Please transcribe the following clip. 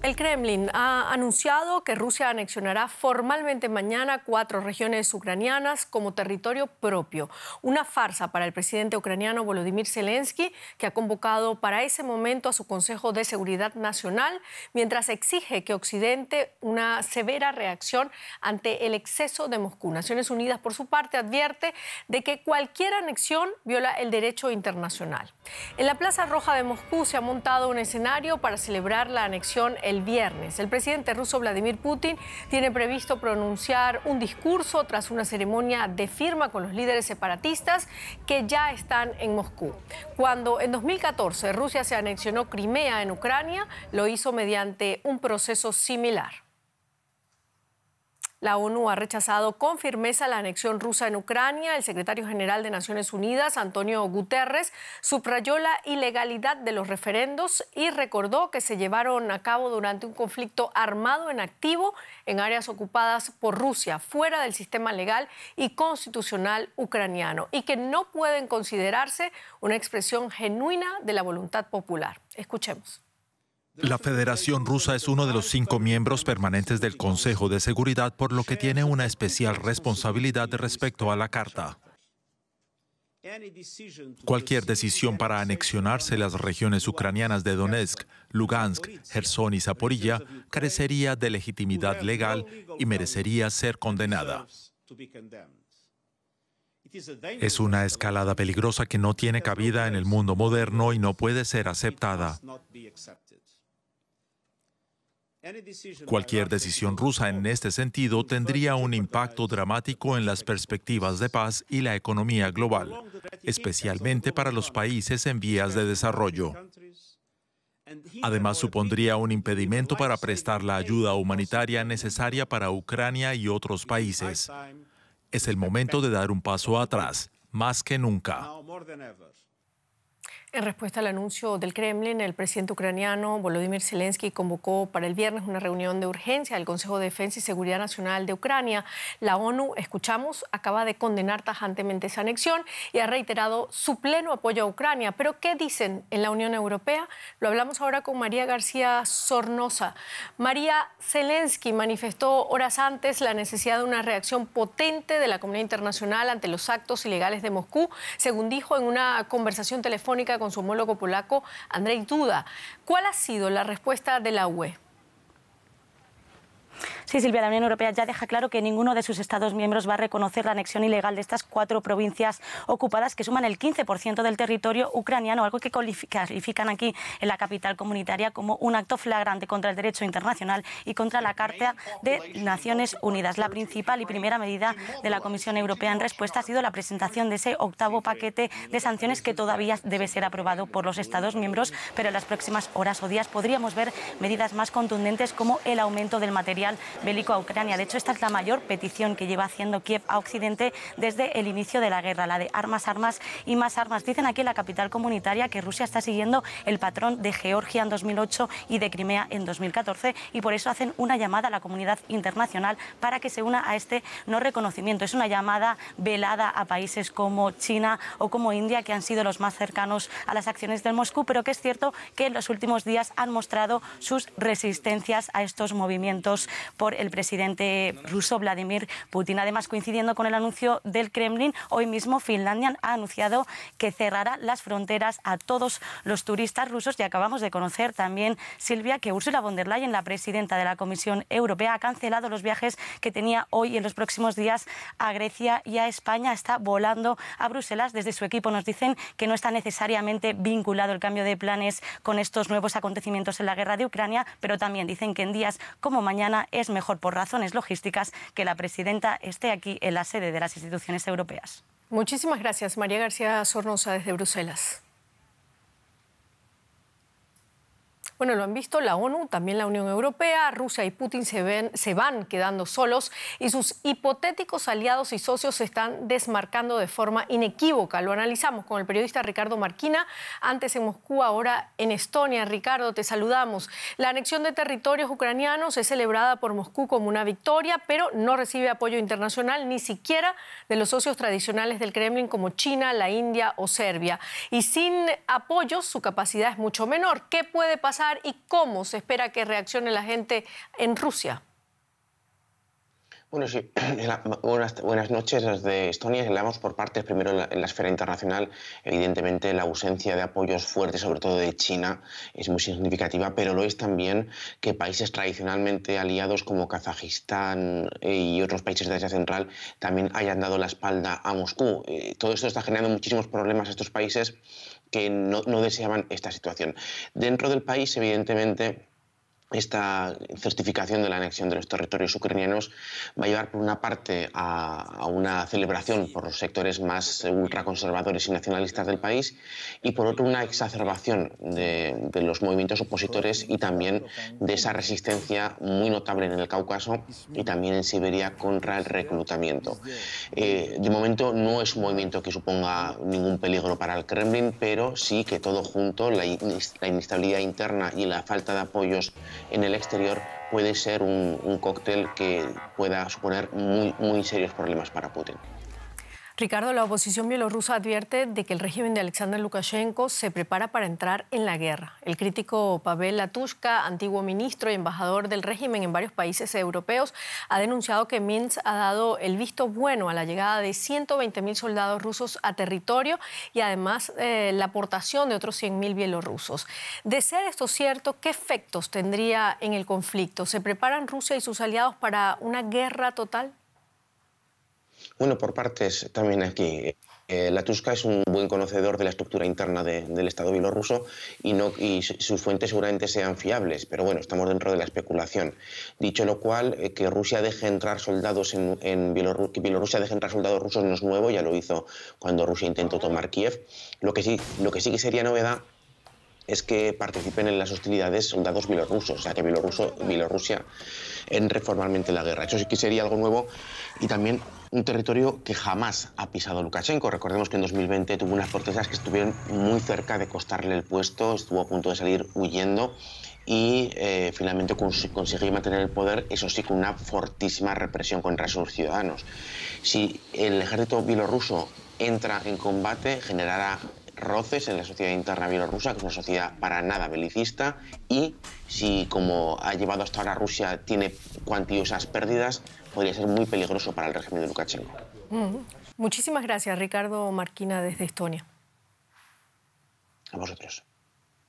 El Kremlin ha anunciado que Rusia anexionará formalmente mañana 4 regiones ucranianas como territorio propio. Una farsa para el presidente ucraniano Volodymyr Zelensky, que ha convocado para ese momento a su Consejo de Seguridad Nacional, mientras exige que Occidente una severa reacción ante el exceso de Moscú. Naciones Unidas, por su parte, advierte de que cualquier anexión viola el derecho internacional. En la Plaza Roja de Moscú se ha montado un escenario para celebrar la anexión el viernes. El presidente ruso Vladimir Putin tiene previsto pronunciar un discurso tras una ceremonia de firma con los líderes separatistas que ya están en Moscú. Cuando en 2014 Rusia se anexionó Crimea en Ucrania, lo hizo mediante un proceso similar. La ONU ha rechazado con firmeza la anexión rusa en Ucrania. El secretario general de Naciones Unidas, Antonio Guterres, subrayó la ilegalidad de los referendos y recordó que se llevaron a cabo durante un conflicto armado en activo en áreas ocupadas por Rusia, fuera del sistema legal y constitucional ucraniano, y que no pueden considerarse una expresión genuina de la voluntad popular. Escuchemos. La Federación Rusa es uno de los 5 miembros permanentes del Consejo de Seguridad, por lo que tiene una especial responsabilidad respecto a la Carta. Cualquier decisión para anexionarse las regiones ucranianas de Donetsk, Lugansk, Jersón y Zaporilla carecería de legitimidad legal y merecería ser condenada. Es una escalada peligrosa que no tiene cabida en el mundo moderno y no puede ser aceptada. Cualquier decisión rusa en este sentido tendría un impacto dramático en las perspectivas de paz y la economía global, especialmente para los países en vías de desarrollo. Además, supondría un impedimento para prestar la ayuda humanitaria necesaria para Ucrania y otros países. Es el momento de dar un paso atrás, más que nunca. En respuesta al anuncio del Kremlin, el presidente ucraniano Volodymyr Zelensky convocó para el viernes una reunión de urgencia del Consejo de Defensa y Seguridad Nacional de Ucrania. La ONU, escuchamos, acaba de condenar tajantemente esa anexión y ha reiterado su pleno apoyo a Ucrania. ¿Pero qué dicen en la Unión Europea? Lo hablamos ahora con María García Sornosa. María, Zelensky manifestó horas antes la necesidad de una reacción potente de la comunidad internacional ante los actos ilegales de Moscú, según dijo en una conversación telefónica con su homólogo polaco, Andrzej Duda. ¿Cuál ha sido la respuesta de la UE? Sí, Silvia, la Unión Europea ya deja claro que ninguno de sus Estados miembros va a reconocer la anexión ilegal de estas 4 provincias ocupadas que suman el 15% del territorio ucraniano, algo que califican aquí en la capital comunitaria como un acto flagrante contra el derecho internacional y contra la Carta de Naciones Unidas. La principal y primera medida de la Comisión Europea en respuesta ha sido la presentación de ese 8º paquete de sanciones que todavía debe ser aprobado por los Estados miembros, pero en las próximas horas o días podríamos ver medidas más contundentes como el aumento del material bélico a Ucrania. De hecho, esta es la mayor petición que lleva haciendo Kiev a Occidente desde el inicio de la guerra, la de armas, armas y más armas. Dicen aquí en la capital comunitaria que Rusia está siguiendo el patrón de Georgia en 2008 y de Crimea en 2014 y por eso hacen una llamada a la comunidad internacional para que se una a este no reconocimiento. Es una llamada velada a países como China o como India, que han sido los más cercanos a las acciones de Moscú, pero que es cierto que en los últimos días han mostrado sus resistencias a estos movimientos por el presidente ruso Vladimir Putin. Además, coincidiendo con el anuncio del Kremlin, hoy mismo Finlandia ha anunciado que cerrará las fronteras a todos los turistas rusos y acabamos de conocer también, Silvia, que Ursula von der Leyen, la presidenta de la Comisión Europea, ha cancelado los viajes que tenía hoy y en los próximos días a Grecia y a España. Está volando a Bruselas. Desde su equipo nos dicen que no está necesariamente vinculado el cambio de planes con estos nuevos acontecimientos en la guerra de Ucrania, pero también dicen que en días como mañana es mejor por razones logísticas que la presidenta esté aquí en la sede de las instituciones europeas. Muchísimas gracias, María García Sornosa, desde Bruselas. Bueno, lo han visto la ONU, también la Unión Europea. Rusia y Putin se van quedando solos y sus hipotéticos aliados y socios se están desmarcando de forma inequívoca. Lo analizamos con el periodista Ricardo Marquina, antes en Moscú, ahora en Estonia. Ricardo, te saludamos. La anexión de territorios ucranianos es celebrada por Moscú como una victoria, pero no recibe apoyo internacional, ni siquiera de los socios tradicionales del Kremlin como China, la India o Serbia. Y sin apoyos, su capacidad es mucho menor. ¿Qué puede pasar pasar y cómo se espera que reaccione la gente en Rusia? Bueno, sí. Buenas noches desde Estonia. Hablamos por partes. Primero, en la esfera internacional, evidentemente la ausencia de apoyos fuertes, sobre todo de China, es muy significativa, pero lo es también que países tradicionalmente aliados como Kazajistán y otros países de Asia Central también hayan dado la espalda a Moscú. Todo esto está generando muchísimos problemas a estos países que no deseaban esta situación. Dentro del país, evidentemente, esta certificación de la anexión de los territorios ucranianos va a llevar por una parte a una celebración por los sectores más ultraconservadores y nacionalistas del país y por otro una exacerbación de los movimientos opositores y también de esa resistencia muy notable en el Cáucaso y también en Siberia contra el reclutamiento. De momento no es un movimiento que suponga ningún peligro para el Kremlin, pero sí que todo junto, la inestabilidad interna y la falta de apoyos en el exterior puede ser un cóctel que pueda suponer muy serios problemas para Putin. Ricardo, la oposición bielorrusa advierte de que el régimen de Alexander Lukashenko se prepara para entrar en la guerra. El crítico Pavel Latushka, antiguo ministro y embajador del régimen en varios países europeos, ha denunciado que Minsk ha dado el visto bueno a la llegada de 120.000 soldados rusos a territorio y además la aportación de otros 100.000 bielorrusos. De ser esto cierto, ¿qué efectos tendría en el conflicto? ¿Se preparan Rusia y sus aliados para una guerra total? Bueno, por partes también aquí. Latushka es un buen conocedor de la estructura interna del Estado bielorruso y sus fuentes seguramente sean fiables, pero bueno, estamos dentro de la especulación. Dicho lo cual, que Rusia deje entrar soldados que Bielorrusia deje entrar soldados rusos no es nuevo, ya lo hizo cuando Rusia intentó tomar Kiev. Lo que sí que sería novedad es que participen en las hostilidades soldados bielorrusos, o sea, que Bielorrusia entre formalmente en la guerra. Eso sí que sería algo nuevo y también un territorio que jamás ha pisado Lukashenko. Recordemos que en 2020 tuvo unas protestas que estuvieron muy cerca de costarle el puesto, estuvo a punto de salir huyendo y finalmente consiguió mantener el poder, eso sí, con una fortísima represión contra sus ciudadanos. Si el ejército bielorruso entra en combate, generará roces en la sociedad interna bielorrusa, que es una sociedad para nada belicista, y si, como ha llevado hasta ahora Rusia, tiene cuantiosas pérdidas, podría ser muy peligroso para el régimen de Lukashenko. Muchísimas gracias, Ricardo Marquina, desde Estonia. A vosotros.